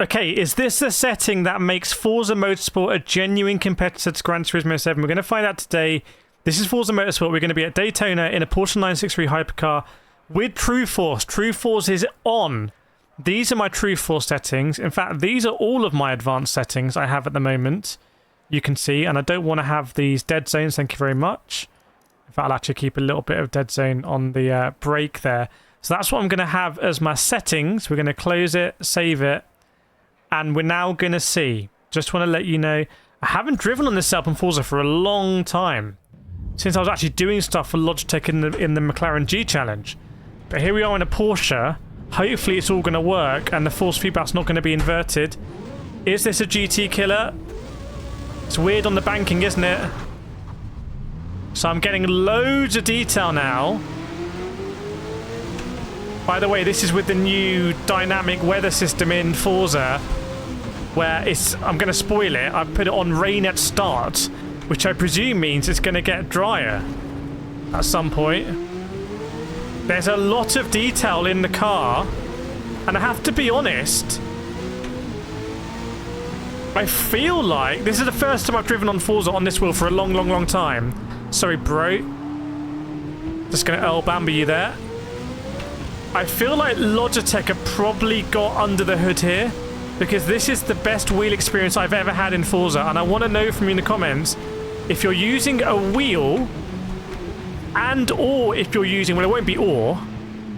Okay, is this the setting that makes Forza Motorsport a genuine competitor to Gran Turismo 7? We're going to find out today. This is Forza Motorsport. We're going to be at Daytona in a Porsche 963 hypercar with Trueforce. Trueforce is on. These are my Trueforce settings. In fact, these are all of my advanced settings I have at the moment. You can see, and I don't want to have these dead zones. Thank you very much. In fact, I'll actually keep a little bit of dead zone on the brake there. So that's what I'm going to have as my settings. We're going to close it, save it. And we're now going to see. Just want to let you know, I haven't driven on this setup in Forza for a long time. Since I was actually doing stuff for Logitech in the McLaren G Challenge. But here we are in a Porsche. Hopefully it's all going to work and the force feedback's not going to be inverted. Is this a GT killer? It's weird on the banking, isn't it? So I'm getting loads of detail now. By the way, this is with the new dynamic weather system in Forza, where it's, I'm going to spoil it, I've put it on rain at start, which I presume means it's going to get drier at some point. There's a lot of detail in the car, and I have to be honest, I feel like this is the first time I've driven on Forza on this wheel for a long time. Sorry, bro. Just going to Earl Bamber you there. I feel like Logitech have probably got under the hood here, because this is the best wheel experience I've ever had in Forza, and I want to know from you in the comments if you're using a wheel and or if you're using, well, it won't be or,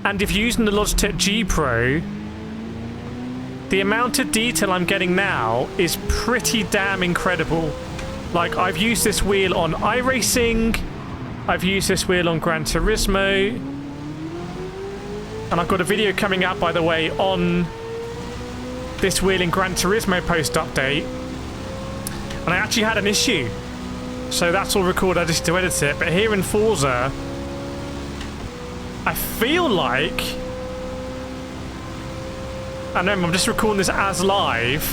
and if you're using the Logitech G Pro, the amount of detail I'm getting now is pretty damn incredible. Like, I've used this wheel on iRacing, I've used this wheel on Gran Turismo, and I've got a video coming out, by the way, on this wheel in Gran Turismo post-update. And I actually had an issue. So that's all recorded, I just need to edit it. But here in Forza, I feel like... I know, I'm just recording this as live.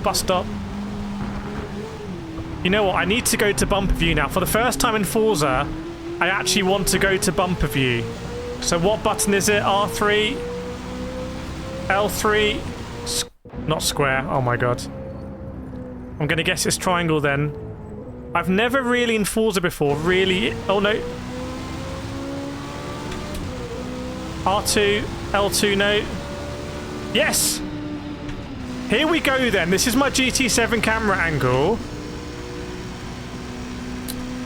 Bus stop. You know what, I need to go to bumper view now. For the first time in Forza, I actually want to go to bumper view. So what button is it? R3? L3? Not square. Oh my god. I'm going to guess it's triangle then. I've never really in Forza before, really... Oh no. R2, L2, no. Yes! Here we go then. This is my GT7 camera angle.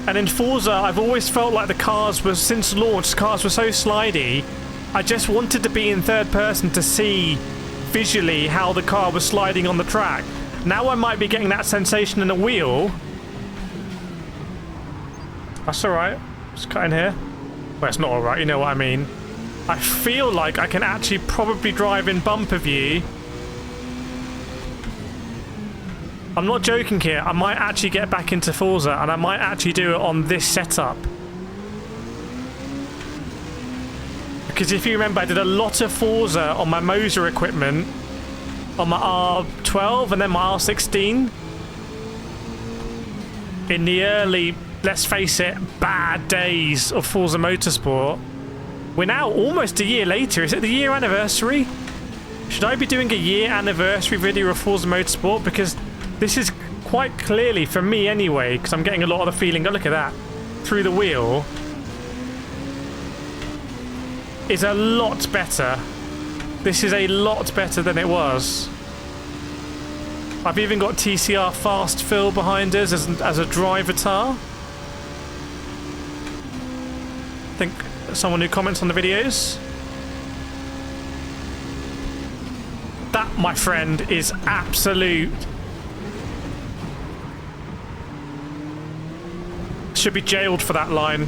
And in Forza, I've always felt like the cars were, since launch, cars were so slidey. I just wanted to be in third person to see visually how the car was sliding on the track. Now I might be getting that sensation in the wheel. That's alright. Just cut in here. Well, it's not alright, you know what I mean. I feel like I can actually probably drive in bumper view. I'm not joking here. I might actually get back into Forza and I might actually do it on this setup. Because if you remember, I did a lot of Forza on my Moser equipment, on my R12 and then my R16. In the early, let's face it, bad days of Forza Motorsport. We're now almost a year later. Is it the year anniversary? Should I be doing a year anniversary video of Forza Motorsport? Because this is quite clearly, for me anyway, because I'm getting a lot of the feeling, oh, look at that, through the wheel, is a lot better. This is a lot better than it was. I've even got TCR Fast Fill behind us as a drive avatar. I think someone who comments on the videos. That, my friend, is absolute... Should be jailed for that line.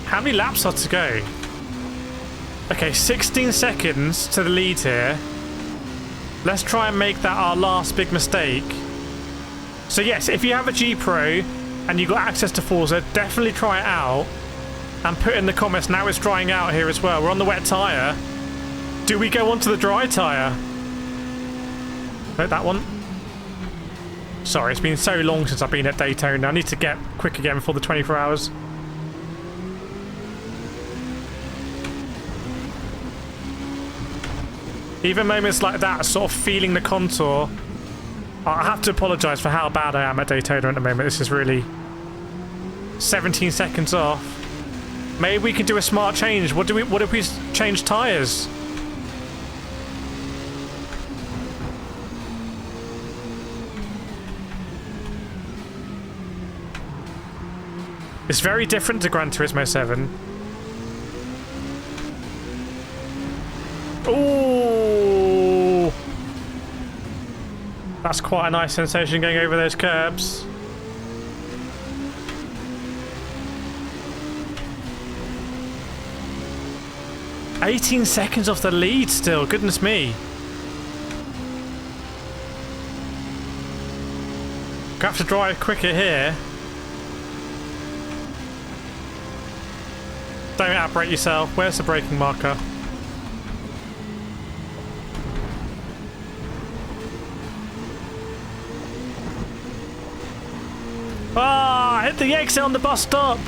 How many laps are to go? Okay, 16 seconds to the lead here. Let's try and make that our last big mistake. So yes, if you have a G Pro and you've got access to Forza, definitely try it out. And put in the comments, now it's drying out here as well. We're on the wet tyre. Do we go onto the dry tyre? No, that one. Sorry, it's been so long since I've been at Daytona. I need to get quick again before the 24 hours. Even moments like that, sort of feeling the contour. I have to apologise for how bad I am at Daytona at the moment. This is really 17 seconds off. Maybe we could do a smart change. What if we change tyres? It's very different to Gran Turismo 7. Ooh! That's quite a nice sensation going over those curbs. "18 seconds off the lead still, goodness me. Gonna have to drive quicker here. Don't outbrake yourself. Where's the braking marker? Ah, hit the exit on the bus stop.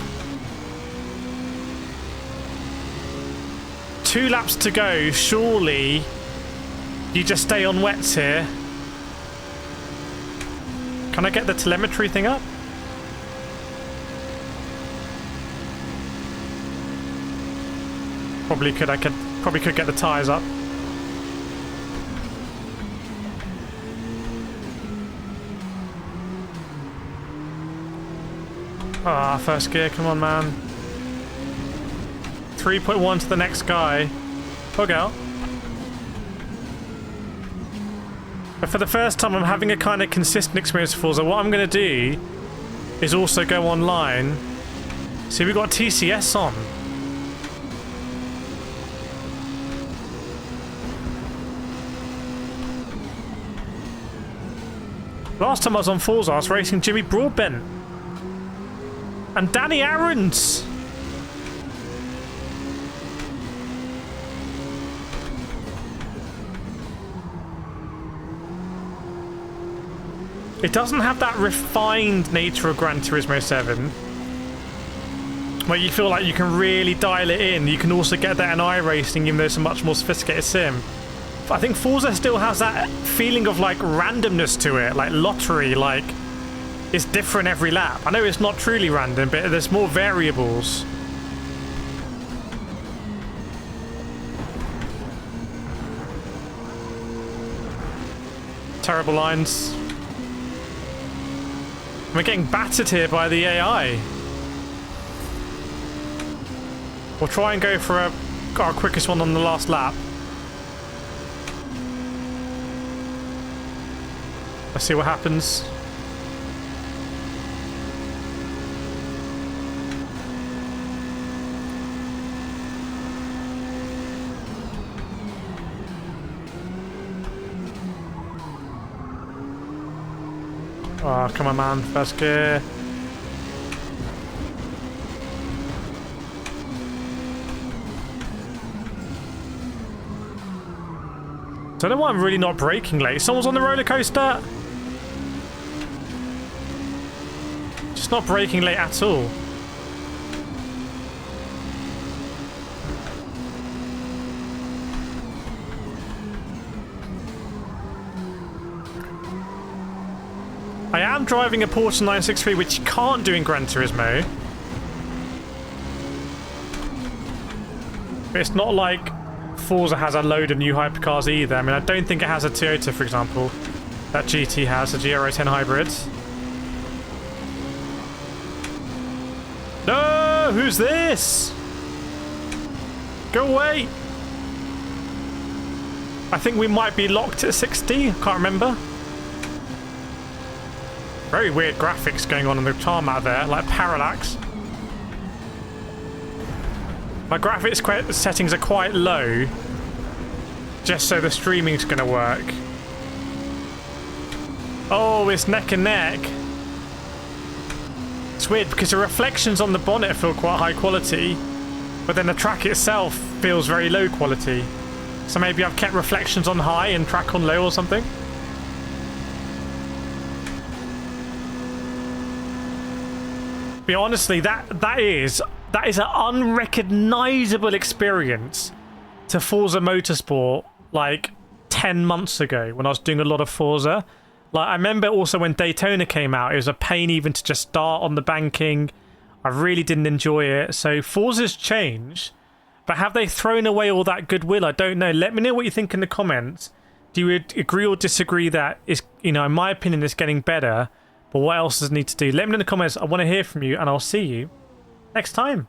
2 laps to go. Surely you just stay on wets here. Can I get the telemetry thing up? Probably could. I probably could get the tyres up. Ah, first gear. Come on, man. 3.1 to the next guy. Hug out. But for the first time, I'm having a kind of consistent experience with Forza. What I'm going to do is also go online. See, we've got TCS on. Last time I was on Forza, I was racing Jimmy Broadbent and Danny Aarons. It doesn't have that refined nature of Gran Turismo 7, where you feel like you can really dial it in. You can also get that in iRacing, even though it's a much more sophisticated sim. I think Forza still has that feeling of like randomness to it, like lottery, like it's different every lap. I know it's not truly random, but there's more variables. Terrible lines. We're getting battered here by the AI. We'll try and go for our quickest one on the last lap. Let's see what happens. Oh, come on, man. First gear. Don't know why I'm really not braking late. Someone's on the roller coaster. Just not braking late at all. I am driving a Porsche 963, which you can't do in Gran Turismo. But it's not like Forza has a load of new hypercars either. I mean, I don't think it has a Toyota, for example, that GT has, a GRO 10 hybrid. No! Who's this? Go away! I think we might be locked at 60. I can't remember. Very weird graphics going on in the tarmac there, like parallax. My graphics settings are quite low, just so the streaming's going to work. Oh, it's neck and neck. It's weird because the reflections on the bonnet feel quite high quality, but then the track itself feels very low quality. So maybe I've kept reflections on high and track on low or something. But honestly, that is an unrecognizable experience to Forza Motorsport. Like, 10 months ago when I was doing a lot of Forza. Like, I remember also when Daytona came out, it was a pain even to just start on the banking. I really didn't enjoy it. So Forza's changed, but have they thrown away all that goodwill? I don't know. Let me know what you think in the comments. Do you agree or disagree that is, you know, in my opinion, it's getting better, but what else does it need to do? Let me know in the comments. I want to hear from you, and I'll see you next time.